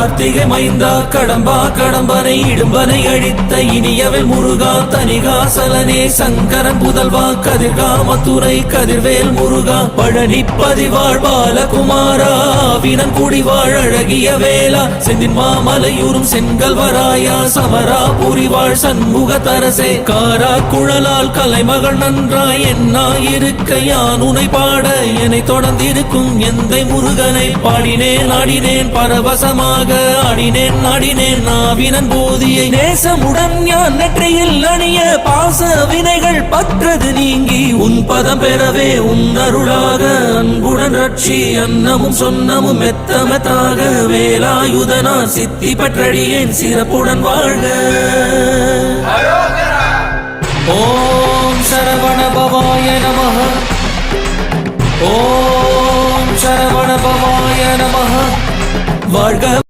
கார்த்திகை மைந்தா கடம்பா கடம்பனை இடும்பனை அழித்த இனியவள் முருகா தனிகாசலனே சங்கரன் புதல்வா கதிர்காமத்துறை கதிர்வேல் முருகா பழனி பதிவாழ் பாலகுமாரா வினன் குடிவாழ் அழகிய வேளா செந்தின் மாமலையூரும் செங்கல்வராயா சமரா புரிவாழ் சண்முக தரசே காரா குழலால் கலைமகள் நன்றாய் என்னாயிருக்க யான் உனை பாட என்னை தொடர்ந்திருக்கும் எந்தை முருகனை பாடினேன் ஆடினேன் பரவசமாக ஆடினேன் ஆடினேன் நாவினன் போதியை நேசமுடன் யான் நெற்றியில் அணிய பாச வினைகள் பற்றது நீங்கி உன் பதம் பெறவே உன் அருளாக அன்புடன் ரட்சி அன்னமும் சொன்னமும் மெத்தமெத்தாக வேலாயுதனா சித்தி பற்றடியேன் சிறப்புடன் வாழ்க. ஓம் சரவண பவாய நமஹ. ஓம் சரவண பவாய நமஹ. வாழ்க.